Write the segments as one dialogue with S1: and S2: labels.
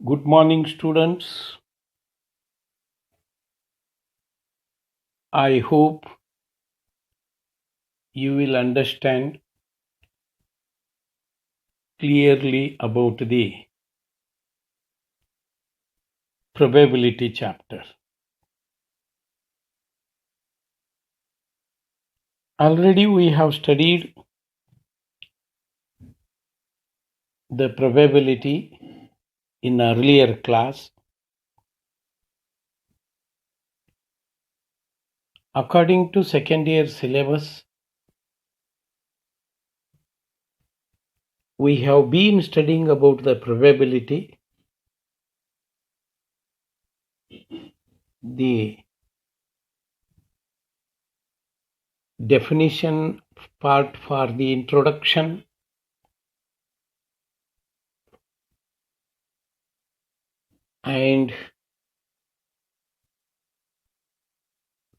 S1: Good morning, students. I hope you will understand clearly about the probability chapter. Already we have studied the probability in earlier class. According to second year syllabus, we have been studying about the probability, the definition part for the introduction, and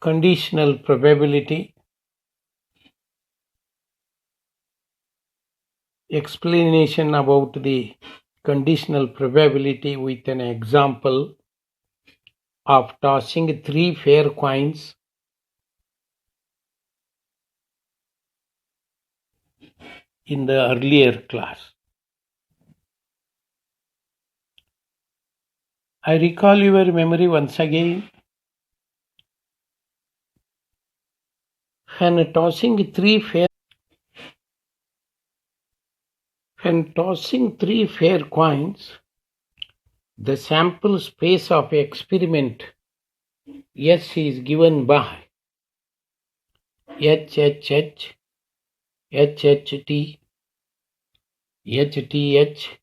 S1: conditional probability, explanation about the conditional probability with an example of tossing 3 fair coins in the earlier class. I recall your memory once again. When tossing 3 fair coins, the sample space of experiment S is given by HHH, HHT, HTH,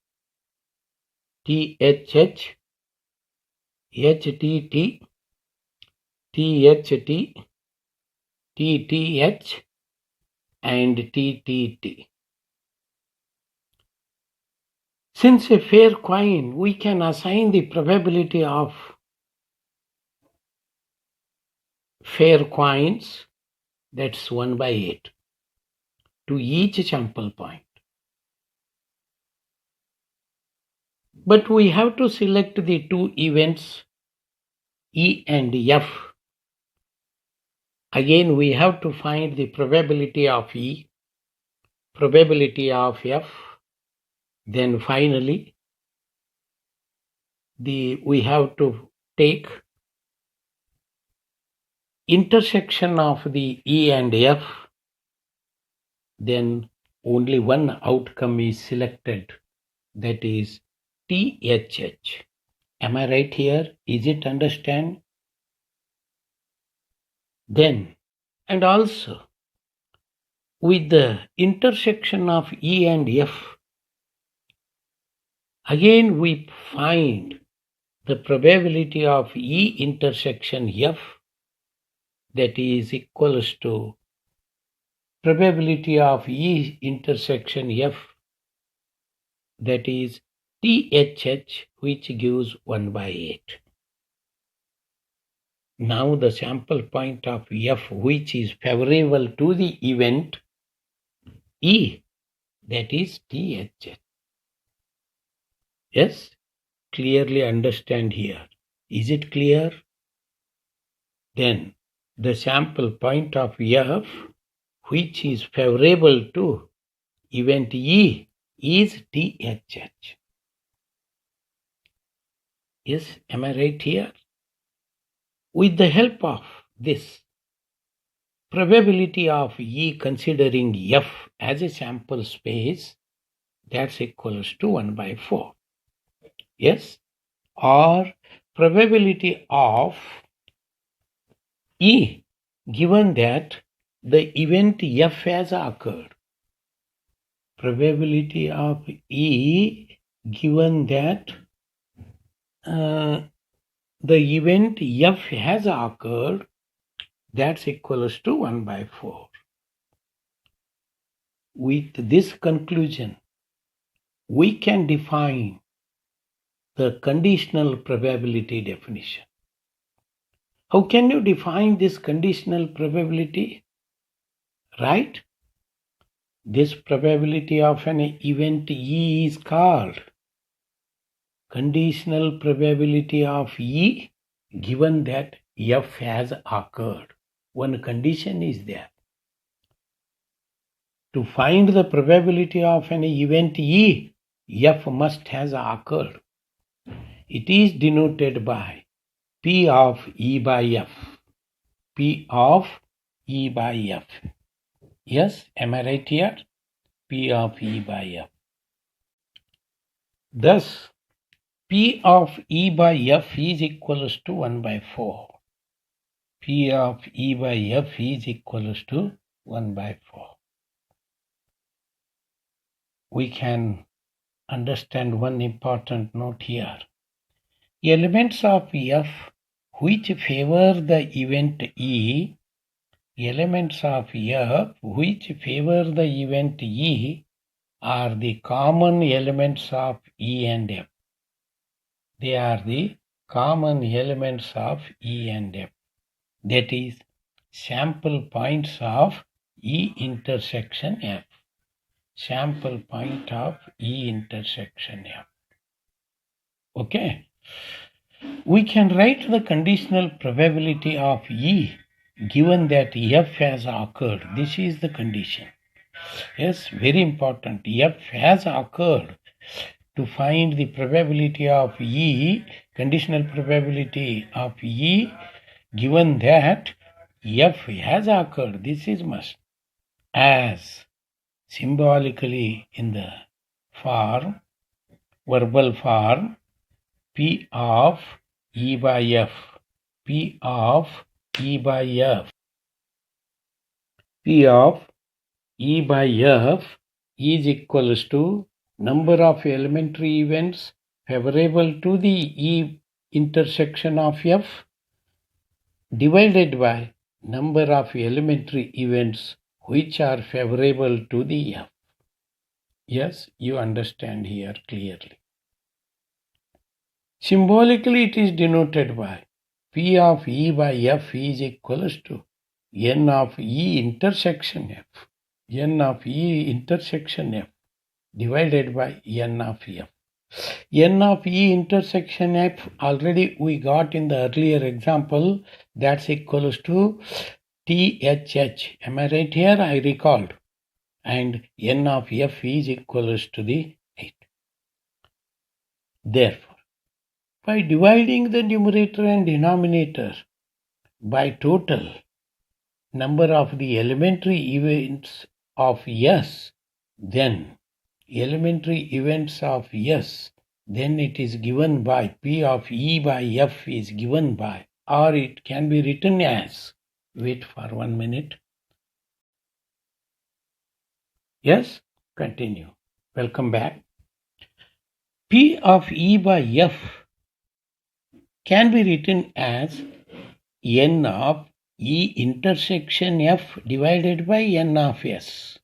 S1: THH, HTT, THT, TTH, and TTT. Since a fair coin, we can assign the probability of fair coins, that's 1 by 8, to each sample point. But we have to select the two events E and F. Again, we have to find the probability of E, probability of F, then finally we have to take intersection of the E and F, then only one outcome is selected, that is THH. Am I right here? Is it understand? Then, and also with the intersection of E and F, again we find the probability of E intersection F, that is equals to probability of E intersection F, that is THH, which gives 1 by 8. Now the sample point of F, which is favorable to the event E, that is THH. Yes, clearly understand here. Is it clear? Then the sample point of F, which is favorable to event E, is THH. Yes, am I right here? With the help of this probability of E considering F as a sample space, that's equals to 1 by 4. Yes, or probability of E given that the event F has occurred. Probability of E given that the event F has occurred, that's equals to 1 by 4. With this conclusion, we can define the conditional probability definition. How can you define this conditional probability? Right? This probability of an event E is called conditional probability of E given that F has occurred. One condition is there. To find the probability of an event E, F must has occurred. It is denoted by P of E by F. P of E by F. Yes, am I right here? P of E by F. Thus, P of E by F is equals to 1 by 4. P of E by F is equals to 1 by 4. We can understand one important note here. Elements of F which favor the event E, elements of F which favor the event E are the common elements of E and F. They are the common elements of E and F. That is, sample points of E intersection F. Sample point of E intersection F. Okay. We can write the conditional probability of E given that F has occurred. This is the condition. Yes, very important. F has occurred. To find the probability of E, conditional probability of E, given that F has occurred, this is must. As symbolically in the form, verbal form, P of E by F. P of E by F. P of E by F is equals to number of elementary events favorable to the E intersection of F divided by number of elementary events which are favorable to the F. Yes, you understand here clearly. Symbolically, it is denoted by P of E by F is equals to N of E intersection F. N of E intersection F divided by N of F. N of E intersection F already we got in the earlier example, that's equals to THH. Am I right here? I recalled. And N of F is equals to the 8. Therefore, by dividing the numerator and denominator by total number of the elementary events of S, then elementary events of S, then it is given by P of E by F is given by, or it can be written as, wait for 1 minute. Yes, continue. Welcome back. P of E by F can be written as N of E intersection F divided by N of S,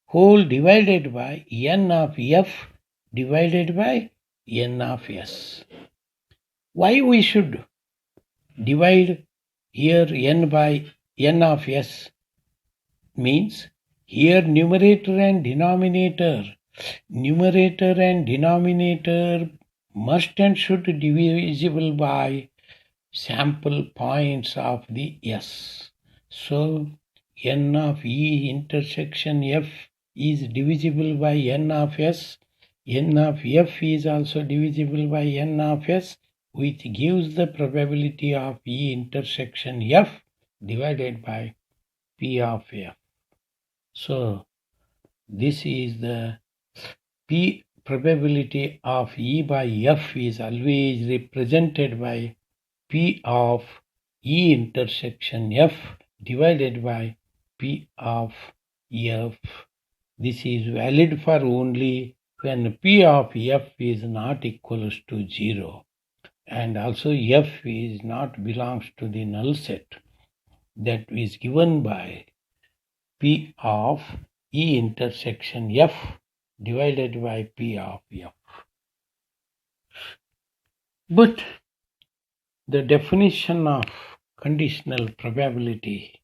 S1: whole divided by N of F divided by N of S. Why we should divide here N by N of S means here numerator and denominator must and should be divisible by sample points of the S. So N of E intersection F is divisible by N of S. N of F is also divisible by N of S, which gives the probability of E intersection F divided by P of F. So this is the P probability of E by F is always represented by P of E intersection F divided by P of F. This is valid for only when P of F is not equals to 0, and also F is not belongs to the null set. That is given by P of E intersection F divided by P of F. But the definition of conditional probability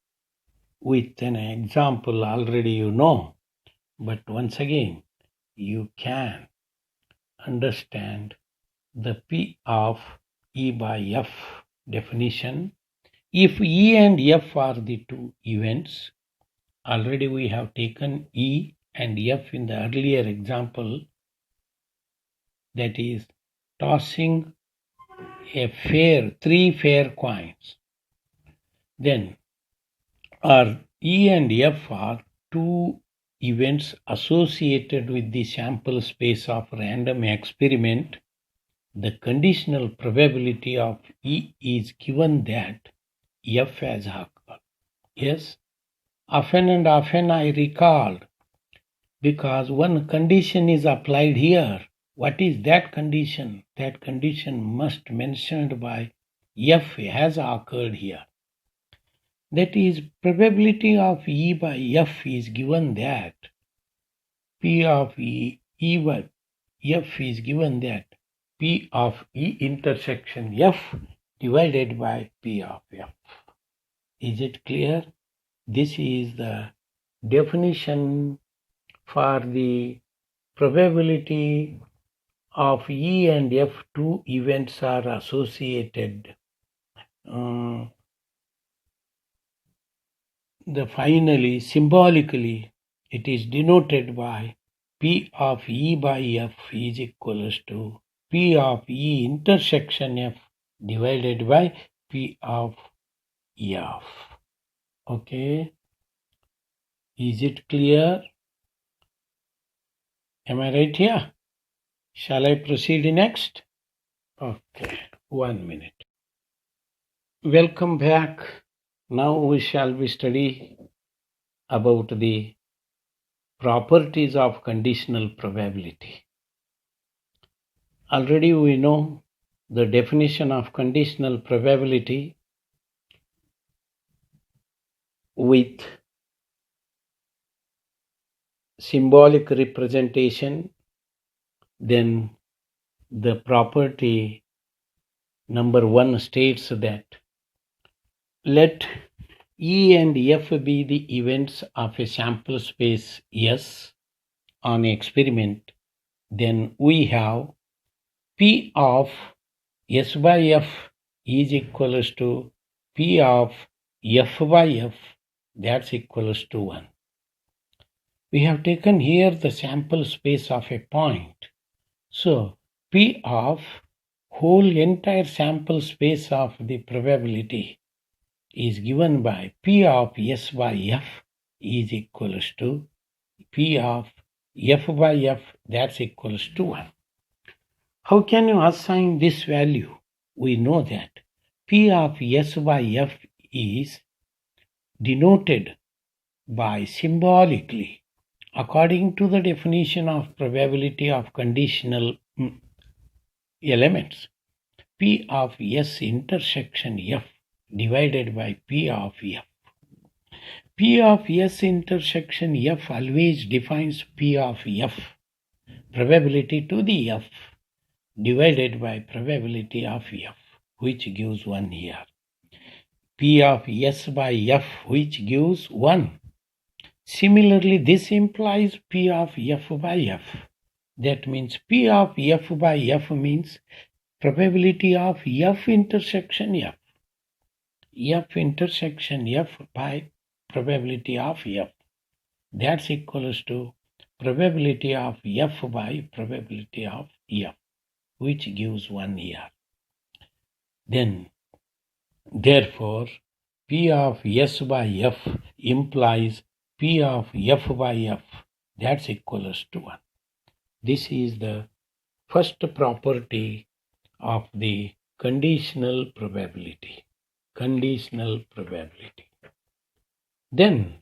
S1: with an example already you know, but once again you can understand the P of E by F definition. If E and F are the two events, already we have taken E and F in the earlier example, that is tossing three fair coins. Then our E and F are two events associated with the sample space of random experiment. The conditional probability of E is given that F has occurred. Yes, often and often I recalled, because one condition is applied here. What is that condition? That condition must mentioned by F has occurred here. That is, probability of E by F is given that P of E by F is given that P of E intersection F divided by P of F. Is it clear? This is the definition for the probability of E and F. Two events are associated. Finally, symbolically, it is denoted by P of E by F is equals to P of E intersection F divided by P of F. Okay. Is it clear? Am I right here? Shall I proceed next? Okay, 1 minute. Welcome back. Now we shall be study about the properties of conditional probability. Already we know the definition of conditional probability with symbolic representation. Then the property number 1 states that let E and F be the events of a sample space S on experiment. Then we have P of S by F is equals to P of F by F, that's equals to 1. We have taken here the sample space of a point. So P of whole entire sample space of the probability is given by P of S by F is equals to P of F by F, that's equals to 1. How can you assign this value? We know that P of S by F is denoted by symbolically according to the definition of probability of conditional elements. P of S intersection F divided by P of F. P of S intersection F always defines P of F, probability to the F, divided by probability of F, which gives 1 here. P of S by F, which gives 1. Similarly, this implies P of F by F. That means P of F by F means probability of F intersection F. F intersection F by probability of F. That's equals to probability of F by probability of F, which gives 1 here. Then, therefore, P of S by F implies P of F by F, that's equals to 1. This is the first property of the conditional probability. Conditional probability. Then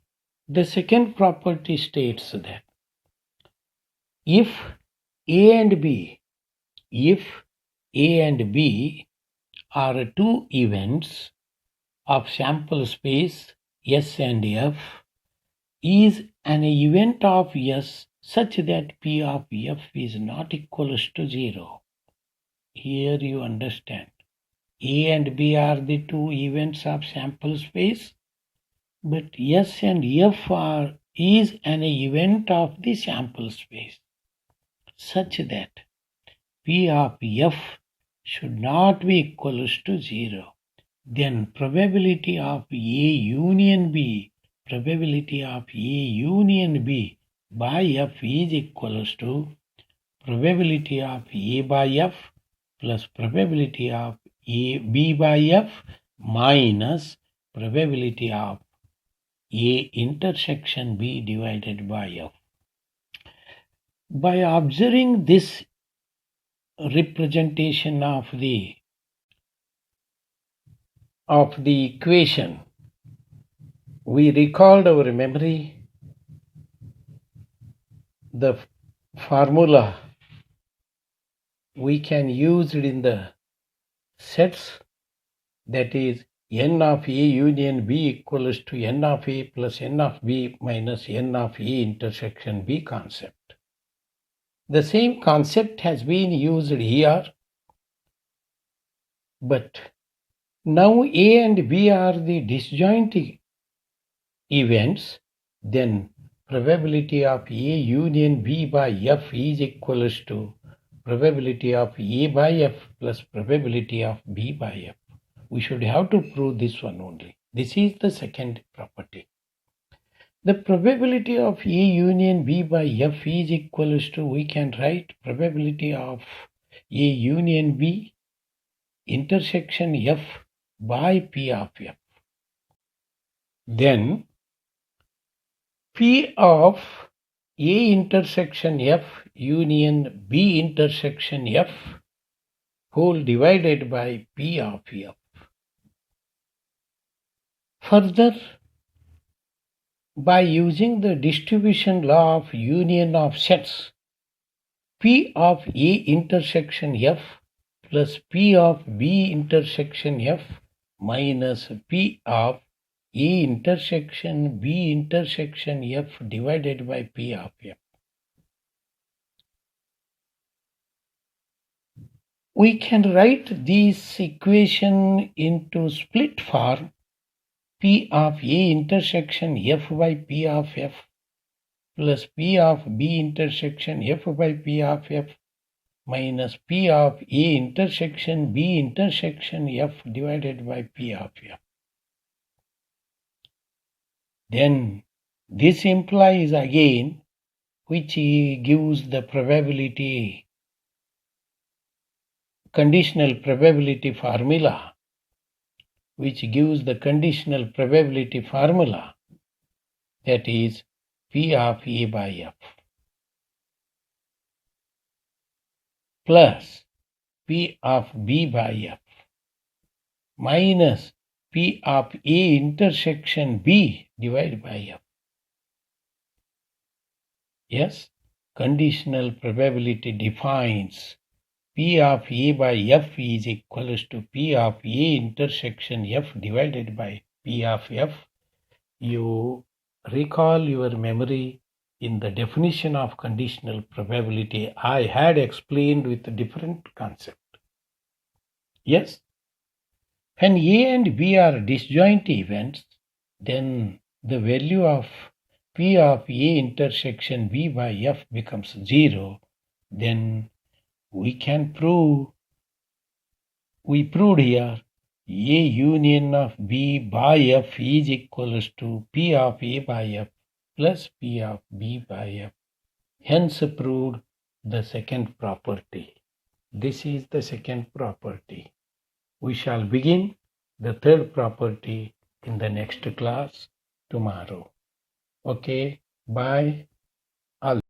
S1: the second property states that if A and B are two events of sample space S and F, is an event of S such that P of F is not equals to 0. Here you understand. A and B are the two events of sample space, but S and F is an event of the sample space such that P of F should not be equals to 0. Then probability of A union B, probability of A union B by F is equals to probability of A by F plus probability of A B by F minus probability of A intersection B divided by F. By observing this representation of the equation, we recalled our memory the formula we can use it in the sets, that is n of A union B equals to n of A plus n of B minus n of A intersection B concept. The same concept has been used here, but now A and B are the disjoint events, then probability of A union B by F is equals to probability of A by F plus probability of B by F. We should have to prove this one only. This is the second property. The probability of A union B by F is equals to, we can write probability of A union B intersection F by P of F. Then P of A intersection F union B intersection F whole divided by P of F. Further, by using the distribution law of union of sets, P of A intersection F plus P of B intersection F minus P of A intersection B intersection F divided by P of F. We can write this equation into split form: P of A intersection F by P of F plus P of B intersection F by P of F minus P of A intersection B intersection F divided by P of F. Then this implies again, which gives the probability, conditional probability formula, which gives the conditional probability formula, that is P of A by F plus P of B by F minus P of A intersection B divided by F. Yes, conditional probability defines P of A by F is equals to P of A intersection F divided by P of F. You recall your memory in the definition of conditional probability, I had explained with a different concept. Yes, when A and B are disjoint events, then the value of P of A intersection B by F becomes 0. Then we can prove, we proved here, A union of B by F is equals to P of A by F plus P of B by F. Hence proved the second property. This is the second property. We shall begin the third property in the next class tomorrow. Okay, bye.